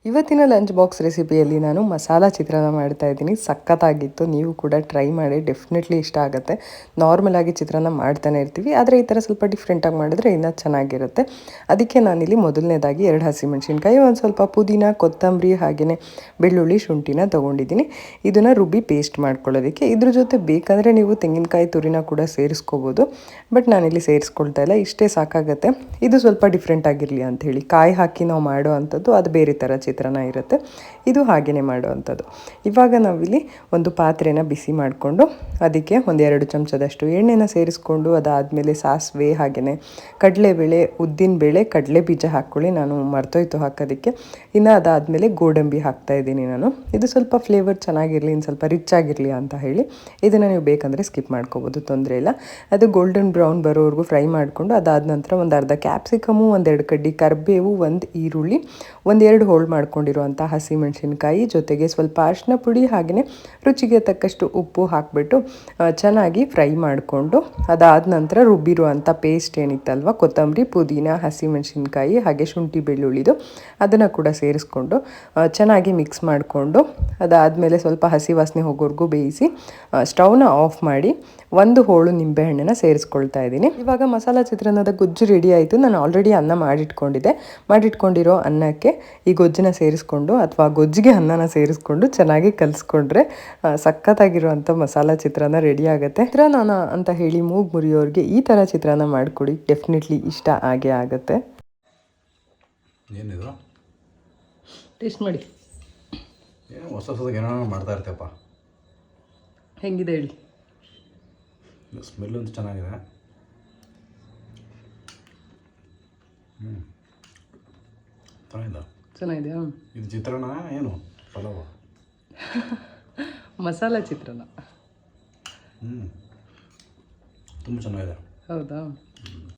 ಇವತ್ತಿನ lunch box ರೆಸಿಪಿಯಲ್ಲಿ ನಾನು ಮಸಾಲ ಚಿತ್ರಾನ್ನ ಮಾಡ್ತಾ ಇದ್ದೀನಿ. ಸಖತ್ತಾಗಿತ್ತು. ನೀವು ಕೂಡ ಟ್ರೈ ಮಾಡಿ, ಡೆಫಿನೆಟ್ಲಿ ಇಷ್ಟ ಆಗುತ್ತೆ. ನಾರ್ಮಲಾಗಿ ಚಿತ್ರಾನ್ನ ಮಾಡ್ತಾನೆ ಇರ್ತೀವಿ, ಆದರೆ ಈ ಥರ ಸ್ವಲ್ಪ ಡಿಫ್ರೆಂಟಾಗಿ ಮಾಡಿದ್ರೆ ಇನ್ನೂ ಚೆನ್ನಾಗಿರುತ್ತೆ. ಅದಕ್ಕೆ ನಾನಿಲ್ಲಿ ಮೊದಲನೇದಾಗಿ 2 ಹಸಿಮೆಣಸಿನ್ಕಾಯಿ, ಒಂದು ಸ್ವಲ್ಪ ಪುದೀನ, ಕೊತ್ತಂಬರಿ, ಹಾಗೆಯೇ ಬೆಳ್ಳುಳ್ಳಿ, ಶುಂಠಿನ ತೊಗೊಂಡಿದ್ದೀನಿ. ಇದನ್ನು ರುಬ್ಬಿ ಪೇಸ್ಟ್ ಮಾಡ್ಕೊಳ್ಳೋದಕ್ಕೆ. ಇದ್ರ ಜೊತೆ ಬೇಕಂದರೆ ನೀವು ತೆಂಗಿನಕಾಯಿ ತುರಿನ ಕೂಡ ಸೇರಿಸ್ಕೋಬೋದು, ಬಟ್ ನಾನಿಲ್ಲಿ ಸೇರಿಸ್ಕೊಳ್ತಾ ಇಲ್ಲ. ಇಷ್ಟೇ ಸಾಕಾಗುತ್ತೆ. ಇದು ಸ್ವಲ್ಪ ಡಿಫ್ರೆಂಟ್ ಆಗಿರಲಿ ಅಂಥೇಳಿ ಕಾಯಿ ಹಾಕಿ ನಾವು ಮಾಡೋ ಅಂಥದ್ದು ಅದು ಬೇರೆ ಥರ ಚಿತ್ರಾನ್ನ ಇರುತ್ತೆ. ಇದು ಹಾಗೆಯೇ ಮಾಡುವಂಥದ್ದು. ಇವಾಗ ನಾವಿಲ್ಲಿ ಒಂದು ಪಾತ್ರೆನ ಬಿಸಿ ಮಾಡಿಕೊಂಡು ಅದಕ್ಕೆ 1-2 ಚಮಚದಷ್ಟು ಎಣ್ಣೆನ ಸೇರಿಸ್ಕೊಂಡು, ಅದಾದಮೇಲೆ ಸಾಸಿವೆ, ಹಾಗೆಯೇ ಕಡಲೆಬೇಳೆ, ಉದ್ದಿನಬೇಳೆ, ಕಡಲೆ ಬೀಜ ಹಾಕ್ಕೊಳ್ಳಿ. ನಾನು ಮರ್ತೋಯ್ತು ಹಾಕೋದಕ್ಕೆ. ಇನ್ನು ಅದಾದಮೇಲೆ ಗೋಡಂಬಿ ಹಾಕ್ತಾಯಿದ್ದೀನಿ ನಾನು. ಇದು ಸ್ವಲ್ಪ ಫ್ಲೇವರ್ ಚೆನ್ನಾಗಿರಲಿ, ಇನ್ನು ಸ್ವಲ್ಪ ರಿಚ್ ಆಗಿರಲಿ ಅಂತ ಹೇಳಿ. ಇದನ್ನು ನೀವು ಬೇಕಂದರೆ ಸ್ಕಿಪ್ ಮಾಡ್ಕೋಬೋದು, ತೊಂದರೆ ಇಲ್ಲ. ಅದು ಗೋಲ್ಡನ್ ಬ್ರೌನ್ ಬರೋವರೆಗೂ ಫ್ರೈ ಮಾಡಿಕೊಂಡು, ಅದಾದ ನಂತರ ಒಂದು ಅರ್ಧ ಕ್ಯಾಪ್ಸಿಕಮು, 1-2 ಕಡ್ಡಿ ಕರಿಬೇವು, 1 ಈರುಳ್ಳಿ, 1-2 ಹೋಳು ಮಾಡ್ಕೊಂಡಿರುವಂಥ ಹಸಿಮೆಣಸಿನ್ಕಾಯಿ, ಜೊತೆಗೆ ಸ್ವಲ್ಪ ಅರಿಶಿನ ಪುಡಿ, ಹಾಗೆಯೇ ರುಚಿಗೆ ತಕ್ಕಷ್ಟು ಉಪ್ಪು ಹಾಕಿಬಿಟ್ಟು ಚೆನ್ನಾಗಿ ಫ್ರೈ ಮಾಡಿಕೊಂಡು, ಅದಾದ ನಂತರ ರುಬ್ಬಿರುವಂಥ ಪೇಸ್ಟ್ ಏನಿತ್ತಲ್ವ, ಕೊತ್ತಂಬರಿ, ಪುದೀನ, ಹಸಿಮೆಣಸಿನ್ಕಾಯಿ ಹಾಗೆ ಶುಂಠಿ ಬೆಳ್ಳುಳ್ಳಿದು, ಅದನ್ನು ಕೂಡ ಸೇರಿಸ್ಕೊಂಡು ಚೆನ್ನಾಗಿ ಮಿಕ್ಸ್ ಮಾಡಿಕೊಂಡು, ಅದಾದಮೇಲೆ ಸ್ವಲ್ಪ ಹಸಿ ವಾಸನೆ ಹೋಗೋವರೆಗೂ ಬೇಯಿಸಿ ಸ್ಟವ್ನ ಆಫ್ ಮಾಡಿ 1 ಹೋಳು ನಿಂಬೆಹಣ್ಣನ್ನು ಸೇರಿಸ್ಕೊಳ್ತಾ ಇದ್ದೀನಿ. ಇವಾಗ ಮಸಾಲ ಚಿತ್ರಾನ್ನದ ಗೊಜ್ಜು ರೆಡಿ ಆಯಿತು. ನಾನು ಆಲ್ರೆಡಿ ಅನ್ನ ಮಾಡಿಟ್ಕೊಂಡಿರೋ ಅನ್ನಕ್ಕೆ ಈ ಗೊಜ್ಜನ್ನ ಸೇರಿಸ್ಕೊಂಡು, ಅಥವಾ ಗೊಜ್ಜಿಗೆ ಅನ್ನನ ಸೇರಿಸ್ಕೊಂಡು ಚೆನ್ನಾಗಿ ಕಲಿಸ್ಕೊಂಡ್ರೆ ಸಖತ್ತಾಗಿರುವಂಥ ಮಸಾಲ ಚಿತ್ರಾನ್ನ ರೆಡಿ ಆಗುತ್ತೆ. ಚಿತ್ರಾನ್ನ ಅಂತ ಹೇಳಿ ಮೂಗು ಮುರಿಯೋರಿಗೆ ಈ ಥರ ಚಿತ್ರಾನ್ನ ಮಾಡಿಕೊಡಿ, ಡೆಫಿನೆಟ್ಲಿ ಇಷ್ಟ ಆಗೇ ಆಗುತ್ತೆ. ಏನಿದು ಟೇಸ್ಟ್ ಮಾಡಿ. ಏನು ಹೊಸ ಏನೋ ಮಾಡ್ತಾ ಇರ್ತೇಪ್ಪ. ಹೆಂಗಿದೆ ಹೇಳಿ. ಸ್ಮೆಲ್ ಅಂತೂ ಚೆನ್ನಾಗಿದೆ. ಚೆನ್ನಾಗಿದೆಯಾ? ಇದು ಚಿತ್ರಾನ್ನ ಏನು ಪಲಾವ? ಮಸಾಲ ಚಿತ್ರಾನ್ನ. ತುಂಬ ಚೆನ್ನಾಗಿದೆ. ಹೌದಾ?